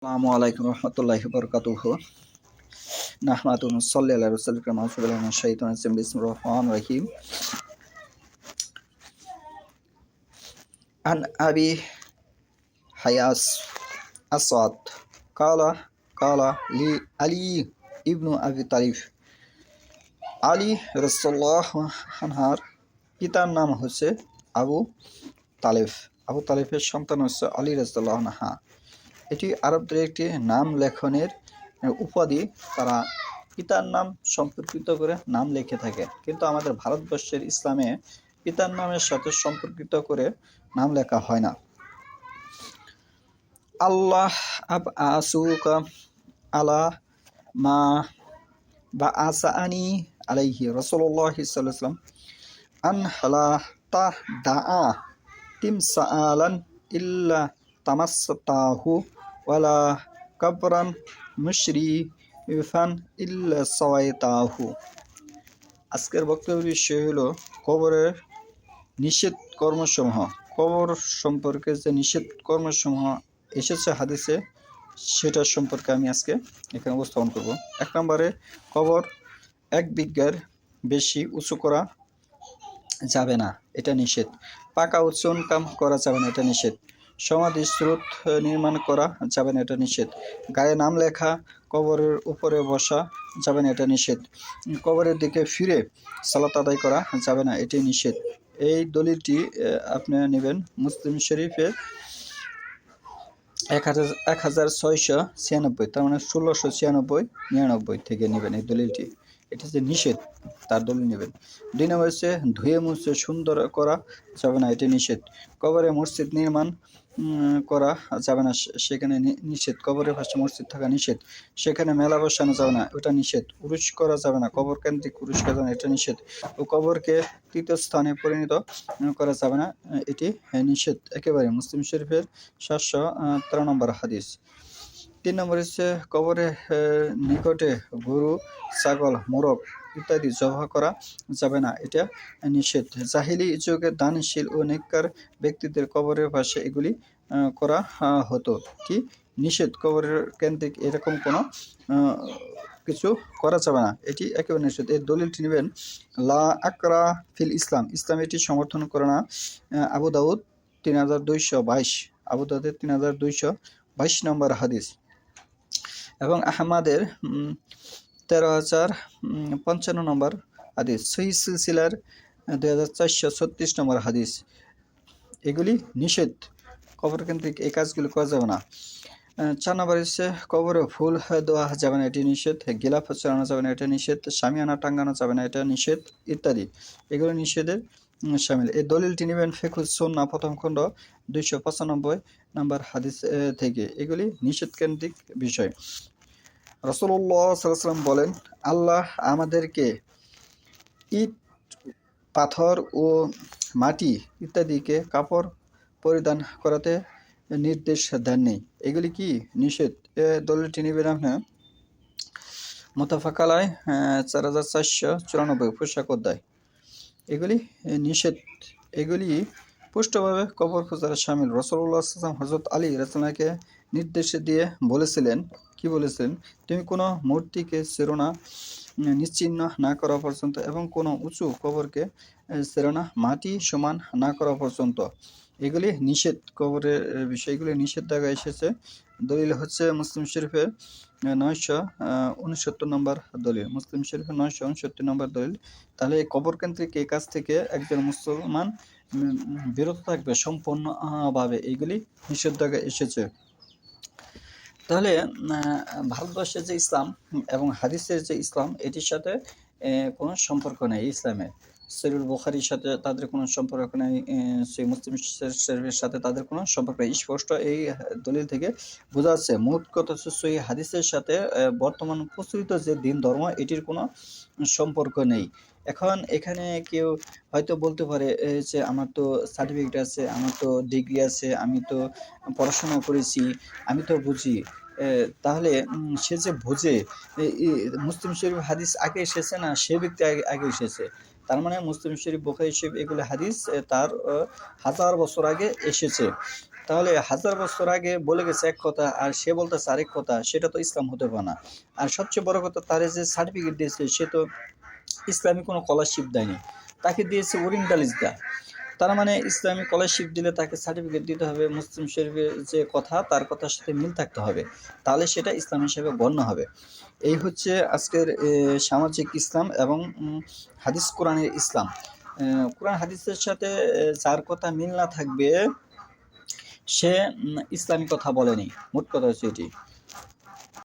আসসালামু আলাইকুম রহমতুল্লাহি বারাকাতুহু নাহমাদুহু নুসাল্লি আলা রাসূলিল কারীম আউযু বিল্লাহি মিনাশ শাইতানির রাজিম বিসমিল্লাহির রহমানির রহিম আন আবি হায়াস আসাদ কালা কালা লি আলী ইবনু আবি তালিব আলী রাদিয়াল্লাহু আনহার পিতার নাম হচ্ছে আবু তালেব। আবু তালেবের সন্তান হচ্ছে আলী রাদিয়াল্লাহু আনহা। এটি আরবদের একটি নাম লেখনের উপাধি। তারা পিতার নাম সম্পর্কিত করে নাম লিখে থাকে, কিন্তু আমাদের ভারতবর্ষের ইসলামে পিতার নামের সাথে সম্পর্কিত করে নাম লেখা হয় না। আল্লাহ আব আসুকা আলা মা বা আসাআনি আলাইহি রাসূলুল্লাহ সাল্লাল্লাহু আলাইহি ওয়াসাল্লাম আন হালা তা দাআ তিমসাআলান ইল্লা তামাসসাতাহু ওয়ালা কাবরান মুশরিফান ইল্লা সাওয়াইতাহু। আজকের বক্তব্যের বিষয় হলো কবরের নিষেধ কর্মসমূহ। কবর সম্পর্কে যে নিষেধ কর্মসমূহ এসেছে হাদিসে, সেটা সম্পর্কে আমি আজকে এখানে উপস্থাপন করব। 1 নম্বরে, কবর 1 বিঘার বেশি উঁচু করা যাবে না, এটা নিষেধ। পাকা উচ্চারণ করা যাবে না, এটা নিষেধ। সমাধি স্রোত নির্মাণ করা যাবে না, এটা নিষেধ। গায়ে নাম লেখা, কবরের উপরে বসা যাবে না, এটা নিষেধ। কবরের দিকে ফিরে সালাত আদায় করা যাবে না, এটি নিষেধ। এই দলিলটি আপনারা নেবেন মুসলিম শরীফের 1696, তার মানে 1696-99 থেকে নেবেন এই দলিলটি। এটা যে নিষেধ, তার দলিল নেবেন। 2 নম্বর হচ্ছে ধুয়ে মুছে সুন্দর করা যাবে না, এটি নিষেধ। কবরে মসজিদ নির্মাণ করা যাবে না, সেখানে নিষেধ। কবরের পাশে মসজিদ থাকা নিষেধ। সেখানে মেলা বসানো যাবে না, ওটা নিষেধ। উরুস করা যাবে না, কবর কেন্দ্রিক উরুস করা যাবে না, এটা নিষেধ। ও কবরকে তীর্থস্থানে পরিণত করা যাবে না, এটি নিষেধ একেবারে। মুসলিম শরীফের 713 নম্বর হাদিস। 3 নম্বর হচ্ছে কবরের নিকটে গরু, ছাগল, মোরগ ইত্যাদি জবাহ করা যাবে না, এটা নিষেধ। জাহিলি যুগে দানশীল ও নেককার ব্যক্তিদের কবরের পাশে এগুলি করা হতো, কি নিষেধ। কবরের কেন্দ্রিক এরকম কোনো কিছু করা যাবে না, এটি একেবারে নিষেধ। এর দলিলটি নেবেন লা আকরা ফিল ইসলাম, ইসলাম এটি সমর্থন করে না। আবু দাউদ 3222, আবু দাউদের 3222 নম্বর হাদিস, এবং আহমাদের 13055 নম্বর হাদিস, সহিহ সিলসিলার 2436 নম্বর হাদিস। এগুলি নিষেধ, কবর কেন্দ্রিক এই কাজগুলি করা যাবে না। 4 নম্বর হচ্ছে কবরে ফুল দেওয়া যাবে না, এটি নিষেধ। গিলাফ চালানো যাবে না, এটা নিষেধ। শামিয়ানা টাঙ্গানো যাবে না, এটা নিষেধ ইত্যাদি। এগুলো নিষেধের শামিল। এই দলিলটি নেবেন ফিকহুস সুন্নাহ প্রথম খণ্ড 295 নম্বর হাদিস থেকে। এগুলি নিষেধ কেন্দ্রিক বিষয়। রাসূলুল্লাহ সাল্লাল্লাহু আলাইহি ওয়াসাল্লাম বলেন, আল্লাহ আমাদেরকে ইট, পাথর ও মাটি ইত্যাদিকে কাপড় পরিধান করাতে নির্দেশ দেননি, এগুলি কি নিষেধ। দলিলটি নেবেন আপনার মুত্তাফাক আলাইহি 4494 পোশাক অধ্যায়। এগুলি নিষেধ, এগুলি পুষ্টভাবে কবর পূজার শামিল। রাসূলুল্লাহ সাল্লাল্লাহু আলাইহি ওয়াসাল্লাম হযরত আলী রাদিয়াল্লাহু আনহু নির্দেশ দিয়ে বলেছিলেন, কি বলেছিলেন, তুমি কোনো মূর্তিকে ছেড়ো না নিশ্চিহ্ন না করা পর্যন্ত, এবং কোনো উঁচু কবরকে ছেড়ো না মাটি সমান না করা পর্যন্ত। এগুলি নিষেধ, কবরের বিষয়গুলি নিষেধ দেখা এসেছে। দলিল হচ্ছে মুসলিম শরীফের 969 নম্বর দলিল, মুসলিম শরীফের 969 নম্বর দলিল। তাহলে এই কবর কেন্দ্রিক এই কাজ থেকে একজন মুসলমান বিরত থাকবে সম্পূর্ণভাবে, এইগুলি নিষেধাজ্ঞা এসেছে। তাহলে ভারতবর্ষের যে ইসলাম এবং হাদিসের যে ইসলাম, এটির সাথে কোনো সম্পর্ক নেই ইসলামের। সহিহ বুখারীর সাথে তাদের কোনো সম্পর্ক নেই, সহিহ মুসলিম শরীফের সাথে তাদের কোনো সম্পর্ক নেই। স্পষ্ট এই দলিল থেকে বোঝা যাচ্ছে। মোট কথা হচ্ছে সহিহ হাদিসের সাথে বর্তমান প্রচলিত যে দিন ধর্ম, এটির কোনো সম্পর্ক নেই। এখন এখানে কেউ হয়তো বলতে পারে যে আমার তো সার্টিফিকেট আছে, আমার তো ডিগ্রি আছে, আমি তো পড়াশোনা করেছি, আমি তো বুঝি। তাহলে সে যে বোঝে, মুসলিম শরীফ হাদিস আগে এসেছে না, সে ব্যক্তি আগে এসেছে। তার মানে মুসলিম শরীফ বুখারী শরীফ এগুলো হাদিস তার 1000 বছর আগে এসেছে। তাহলে 1000 বছর আগে বলে গেছে এক কথা আর সে বলতেছে আরেক কথা, সেটা তো ইসলাম হতে পারে না। আর সবচেয়ে বড় কথা, তারে যে সার্টিফিকেট দিয়েছে সে তো ইসলামী কোনো স্কলারশিপ দেয়নি, তাকে দিয়েছে ওরিয়েন্টালিস্টরা। তার মানে ইসলামী স্কলারশিপ দিলে তাকে সার্টিফিকেট দিতে হবে, মুসলিম শরীফের যে কথা তার কথার সাথে মিল থাকতে হবে, তাহলে সেটা ইসলাম হিসেবে গণ্য হবে। এই হচ্ছে আজকের সামাজিক ইসলাম এবং হাদিস কোরআনের ইসলাম। কোরআন হাদিসের সাথে যার কথা মিল না থাকবে সে ইসলামী কথা বলেনি, মোট কথা হচ্ছে এটি।